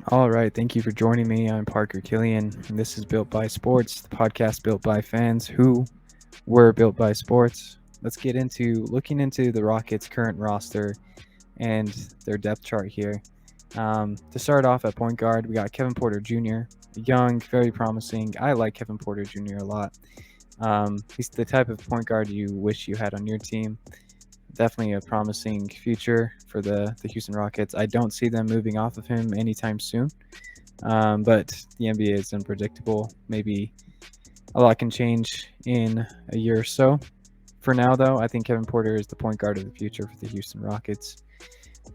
All right, thank you for joining me. I'm Parker Killian, and this is Built by Sports, the podcast built by fans who were built by sports. Let's get into looking into the Rockets' current roster and their depth chart here. To start off at point guard, we got Kevin Porter Jr., young, very promising. I like Kevin Porter Jr. a lot. He's the type of point guard you wish you had on your team. Definitely a promising future for the Houston Rockets. I don't see them moving off of him anytime soon, but the NBA is unpredictable. Maybe a lot can change in a year or so. For now, though, I think Kevin Porter is the point guard of the future for the Houston Rockets.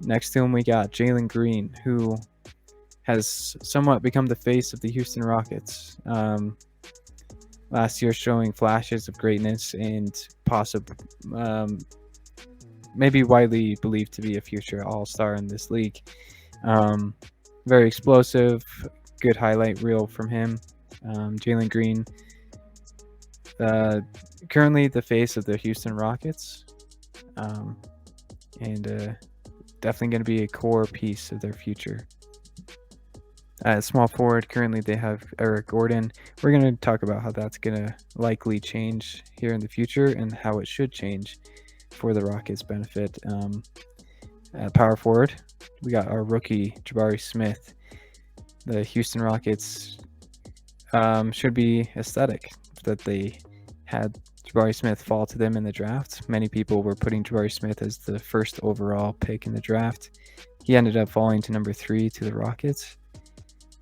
Next to him, we got Jalen Green, who has somewhat become the face of the Houston Rockets. Last year showing flashes of greatness and maybe widely believed to be a future all-star in this league. Very explosive, good highlight reel from him. Jalen Green, currently the face of the Houston Rockets, and definitely going to be a core piece of their future. At small forward, currently they have Eric Gordon. We're going to talk about how that's going to likely change here in the future and how it should change for the Rockets' benefit. At power forward, we got our rookie Jabari Smith. The Houston Rockets should be ecstatic that they had Jabari Smith fall to them in the draft. Many people were putting Jabari Smith as the first overall pick in the draft. He ended up falling to number 3 to the Rockets.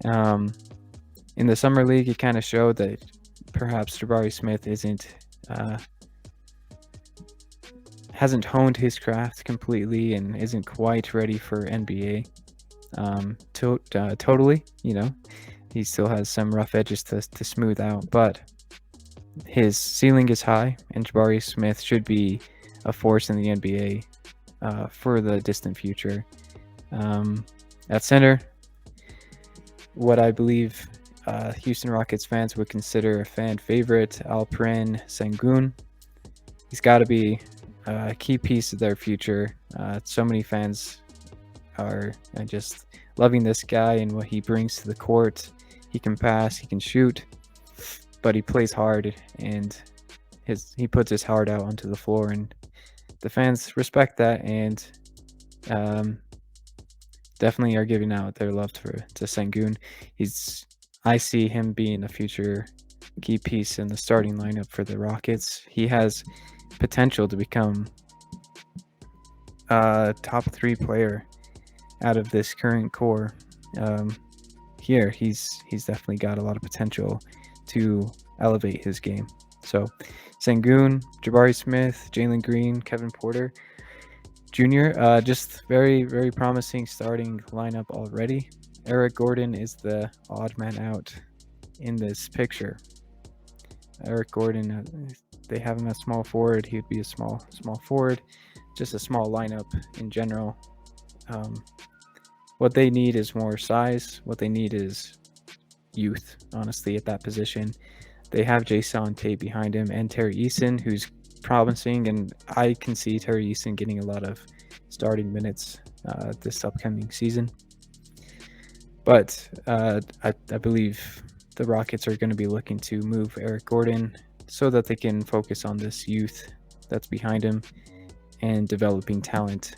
In the summer league, it kind of showed that perhaps Jabari Smith hasn't honed his craft completely and isn't quite ready for NBA. Totally, he still has some rough edges to smooth out, but his ceiling is high, and Jabari Smith should be a force in the NBA for the distant future. At center, what I believe Houston Rockets fans would consider a fan favorite, Alperen Sengun. He's got to be a key piece of their future. So many fans are just loving this guy and what he brings to the court. He can pass, he can shoot, but he plays hard, and he puts his heart out onto the floor, and the fans respect that, and definitely are giving out their love to Sengun. I see him being a future key piece in the starting lineup for the Rockets. He has potential to become a top 3 player out of this current core. Here, he's definitely got a lot of potential to elevate his game. So, Sengun, Jabari Smith, Jalen Green, Kevin Porter Jr., just very, very promising starting lineup already. Eric Gordon is the odd man out in this picture. Eric Gordon, they have him as small forward. He would be a small forward, just a small lineup in general. What they need is more size. What they need is youth, honestly, at that position. They have Jason Tate behind him and Terry Eason, who's promising, and I can see Terry Eason getting a lot of starting minutes this upcoming season. But I believe the Rockets are going to be looking to move Eric Gordon so that they can focus on this youth that's behind him and developing talent.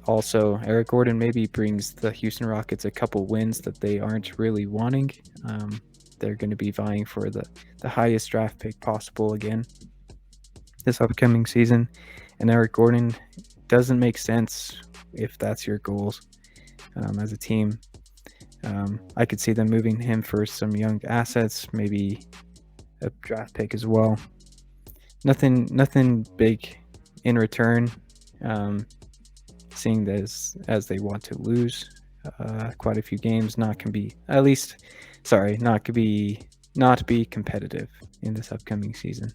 Also, Eric Gordon maybe brings the Houston Rockets a couple wins that they aren't really wanting. They're going to be vying for the highest draft pick possible again this upcoming season. And Eric Gordon doesn't make sense if that's your goals as a team. I could see them moving him for some young assets, maybe a draft pick as well. Nothing big in return. Seeing this as they want to lose quite a few games, not be competitive in this upcoming season.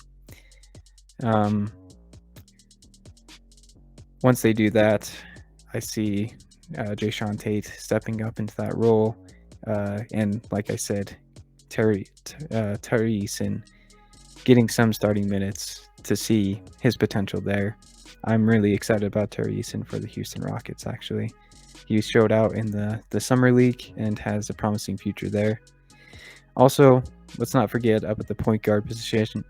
Once they do that, I see Jayshawn Tate stepping up into that role, and like I said, Terry Eason getting some starting minutes to see his potential there. I'm really excited about Terry Eason for the Houston Rockets, actually. He showed out in the Summer League and has a promising future there. Also, let's not forget up at the point guard position.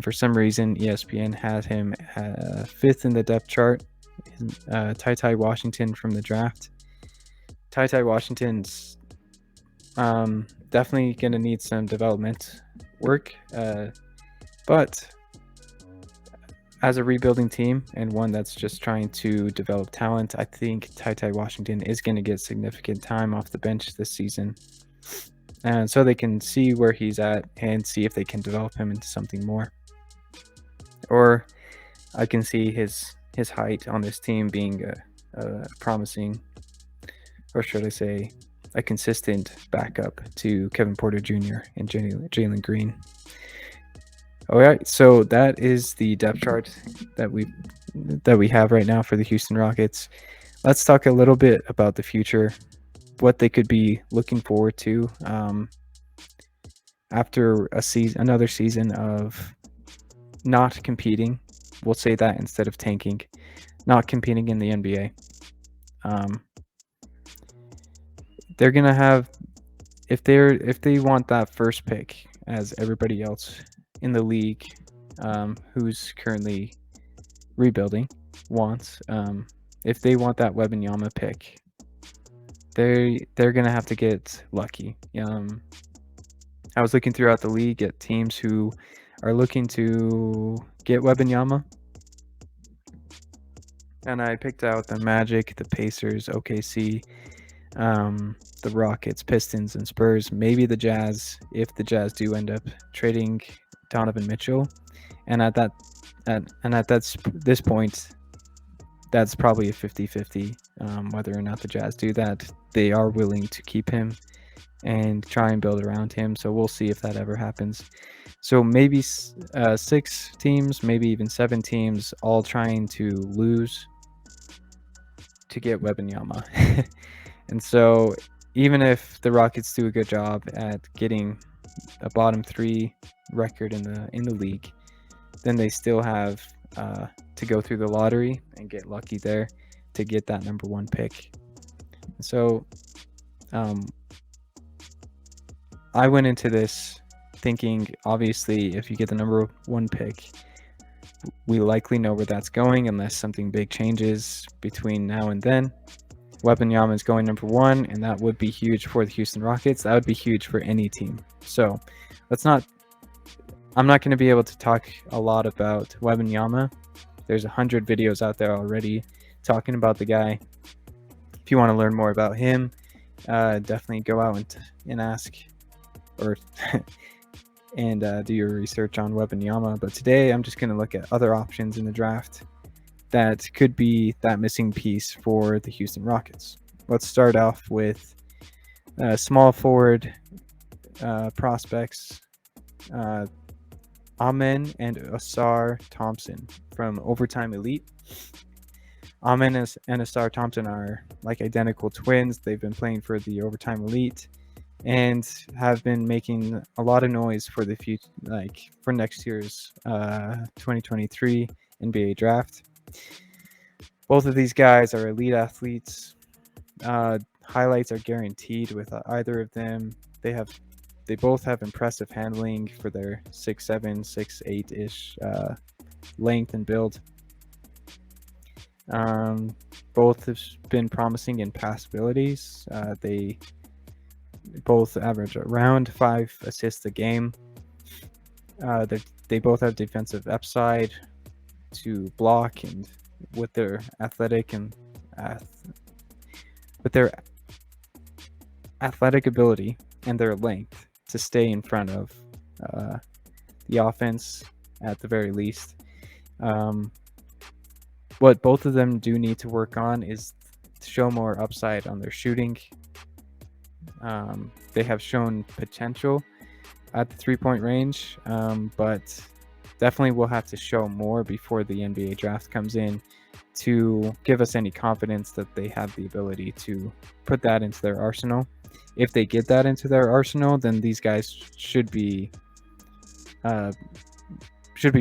For some reason, ESPN had him 5th in the depth chart. Ty Washington from the draft. Ty Washington's definitely going to need some development work, but as a rebuilding team and one that's just trying to develop talent, I think Ty Washington is going to get significant time off the bench this season. And so they can see where he's at and see if they can develop him into something more. Or I can see his height on this team being a promising, or should I say, a consistent backup to Kevin Porter Jr. and Jalen Green. All right, so that is the depth chart that we have right now for the Houston Rockets. Let's talk a little bit about the future, what they could be looking forward to after another season of not competing. We'll say that instead of tanking, not competing in the NBA. They're gonna have, if they want that first pick, as everybody else in the league who's currently rebuilding wants, if they want that Wembanyama pick, they're gonna have to get lucky. I was looking throughout the league at teams who are looking to get Wembanyama, and I picked out the Magic, the Pacers, OKC, the Rockets, Pistons, and Spurs. Maybe the Jazz, if the Jazz do end up trading Donovan Mitchell, and at this point, that's probably a 50-50 whether or not the Jazz do that. They are willing to keep him and try and build around him, so we'll see if that ever happens. So maybe 6 teams, maybe even 7 teams, all trying to lose to get Wembanyama. And so even if the Rockets do a good job at getting a bottom 3 record in the league, then they still have to go through the lottery and get lucky there to get that number 1 pick. So I went into this thinking, obviously, if you get the number 1 pick, we likely know where that's going unless something big changes between now and then. Wembanyama is going number 1, and that would be huge for the Houston Rockets. That would be huge for any team. So I'm not going to be able to talk a lot about Wembanyama. There's 100 videos out there already talking about the guy. If you want to learn more about him, definitely go out and ask or and do your research on Wembanyama. But today I'm just going to look at other options in the draft that could be that missing piece for the Houston Rockets. Let's start off with small forward prospects, Amen and Asar Thompson from Overtime Elite. Amen and Asar Thompson are like identical twins. They've been playing for the Overtime Elite and have been making a lot of noise for the future, like for next year's 2023 NBA draft. Both of these guys are elite athletes. Highlights are guaranteed with either of them. They both have impressive handling for their 6'7", 6'8"-ish length and build. Both have been promising in pass abilities. They both average around 5 assists a game. They both have defensive upside to block, and with their athletic ability and their length to stay in front of the offense at the very least. Um, what both of them do need to work on is to show more upside on their shooting. They have shown potential at the 3-point range, but definitely will have to show more before the NBA draft comes in to give us any confidence that they have the ability to put that into their arsenal. If they get that into their arsenal, then these guys uh, should be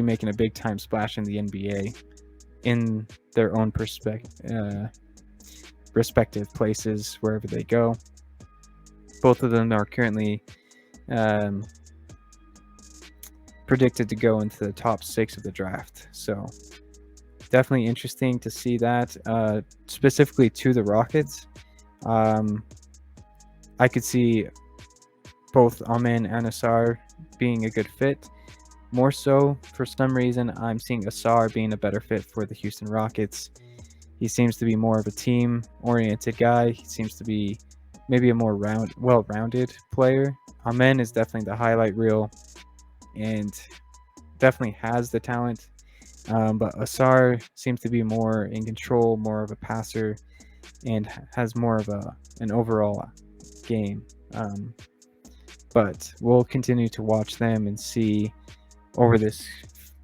making a big time splash in the NBA in their own respective places wherever they go. Both of them are currently predicted to go into the top 6 of the draft. So definitely interesting to see that. Specifically to the Rockets, I could see both Amen and Asar being a good fit. More so, for some reason, I'm seeing Asar being a better fit for the Houston Rockets. He seems to be more of a team-oriented guy. He seems to be maybe a more well-rounded player. Amen is definitely the highlight reel and definitely has the talent. But Asar seems to be more in control, more of a passer, and has more of an overall game. But we'll continue to watch them and see over this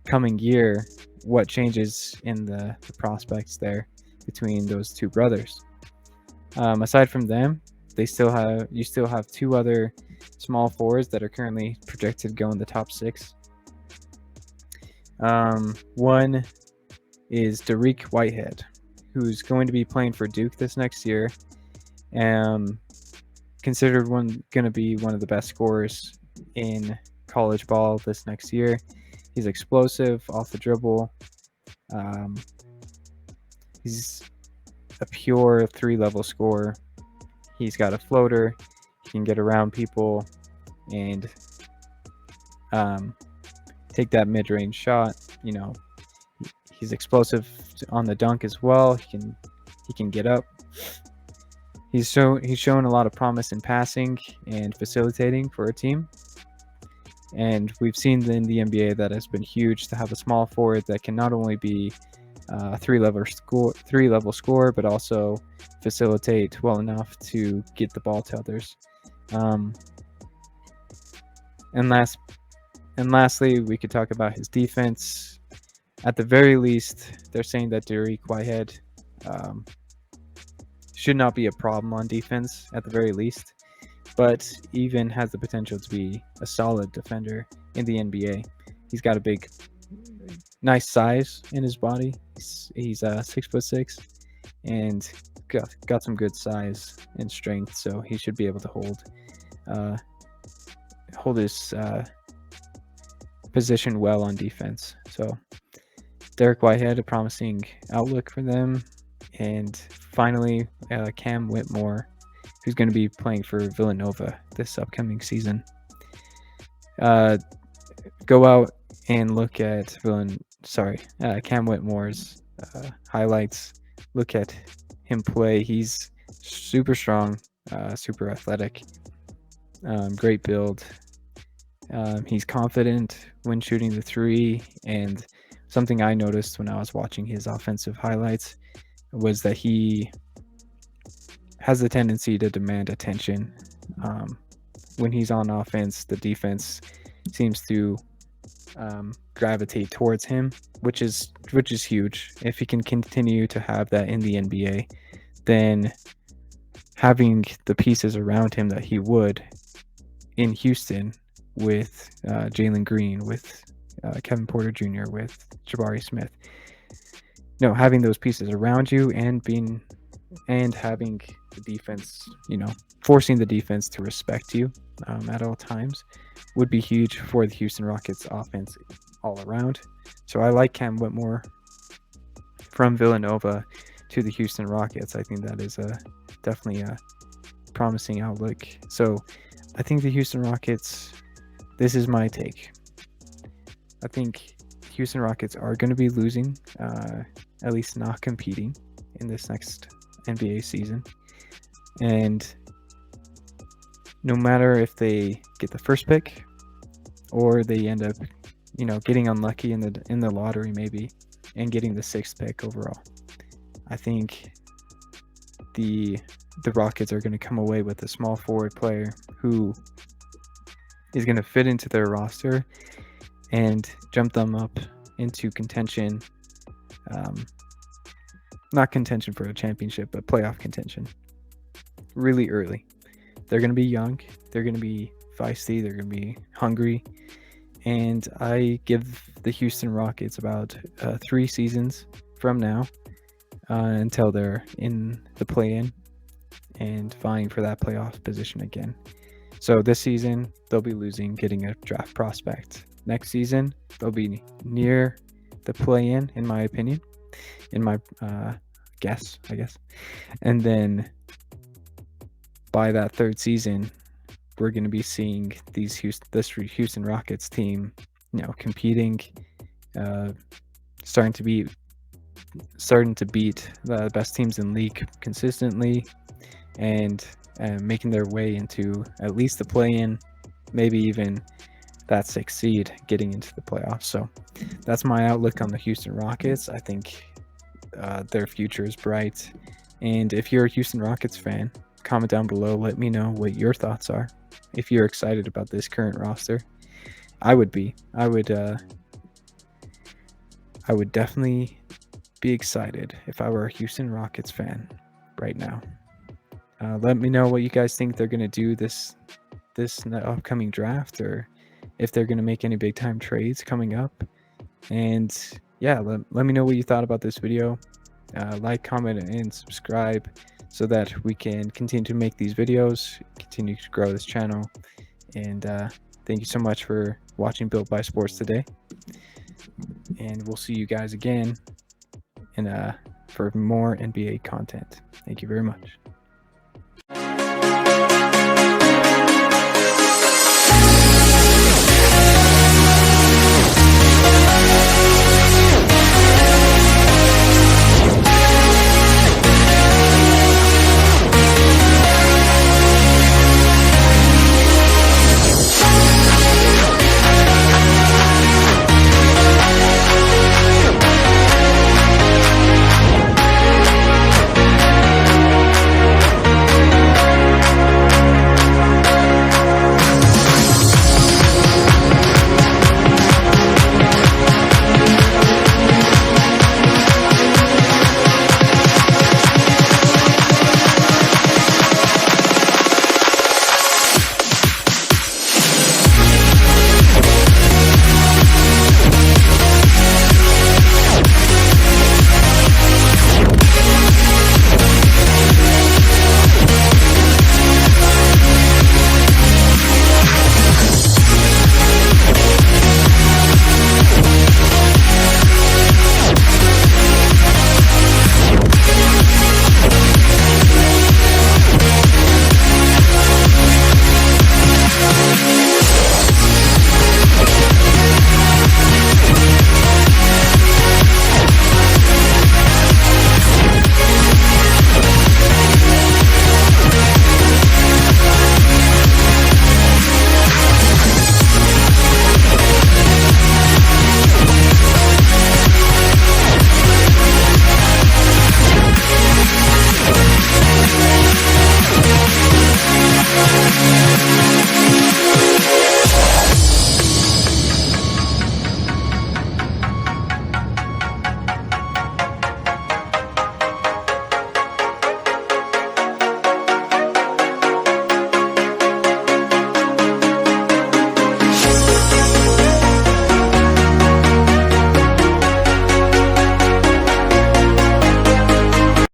coming year what changes in the prospects there between those two brothers. Aside from them, you still have two other small forwards that are currently projected to go in the top 6. One is Derek Whitehead, who's going to be playing for Duke this next year. Considered going to be one of the best scorers in college ball this next year. He's explosive off the dribble. He's a pure 3-level scorer. He's got a floater. He can get around people and take that mid-range shot. He's explosive on the dunk as well. He can get up. He's shown a lot of promise in passing and facilitating for a team. And we've seen in the NBA that has been huge to have a small forward that can not only be a 3-level scorer, but also facilitate well enough to get the ball to others. And lastly, we could talk about his defense. At the very least, they're saying that Derek Whitehead should not be a problem on defense at the very least, but even has the potential to be a solid defender in the NBA. He's got a nice size in his body. He's 6'6", and got some good size and strength, so he should be able to hold his position well on defense. So Derek Whitehead, a promising outlook for them. And finally, Cam Whitmore, who's going to be playing for Villanova this upcoming season. Go out and look at Cam Whitmore's highlights. Look at him play. He's super strong, super athletic, great build. He's confident when shooting the 3, and something I noticed when I was watching his offensive highlights was that he has the tendency to demand attention. When he's on offense, the defense seems to gravitate towards him, which is huge. If he can continue to have that in the NBA, then having the pieces around him that he would in Houston with Jalen Green, with Kevin Porter Jr., with Jabari Smith, having those pieces around you and having the defense, forcing the defense to respect you at all times would be huge for the Houston Rockets offense all around. So I like Cam Whitmore from Villanova to the Houston Rockets. I think that is definitely a promising outlook. So I think the Houston Rockets, this is my take. I think Houston Rockets are going to be losing, at least not competing in this next NBA season. And no matter if they get the first pick or they end up getting unlucky in the lottery maybe and getting the 6th pick overall. I think the Rockets are going to come away with a small forward player who is going to fit into their roster and jump them up into contention. Not contention for a championship, but playoff contention really early. They're going to be young. They're going to be feisty. They're going to be hungry. And I give the Houston Rockets about 3 seasons from now until they're in the play-in and vying for that playoff position again. So this season, they'll be losing, getting a draft prospect. Next season, they'll be near the play-in, in my opinion, in my guess, I guess. And then by that 3rd season, we're going to be seeing this Houston Rockets team, competing, starting to beat the best teams in league consistently, and making their way into at least the play-in, maybe even that 6th seed, getting into the playoffs. So that's my outlook on the Houston Rockets. I think their future is bright. And if you're a Houston Rockets fan, comment down below. Let me know what your thoughts are. If you're excited about this current roster, I would be. I would definitely be excited if I were a Houston Rockets fan right now. Let me know what you guys think they're going to do this upcoming draft, or if they're going to make any big time trades coming up. And yeah, let me know what you thought about this video. Like, comment, and subscribe so that we can continue to make these videos, continue to grow this channel. And thank you so much for watching Built by Sports today. And we'll see you guys again for more NBA content. Thank you very much.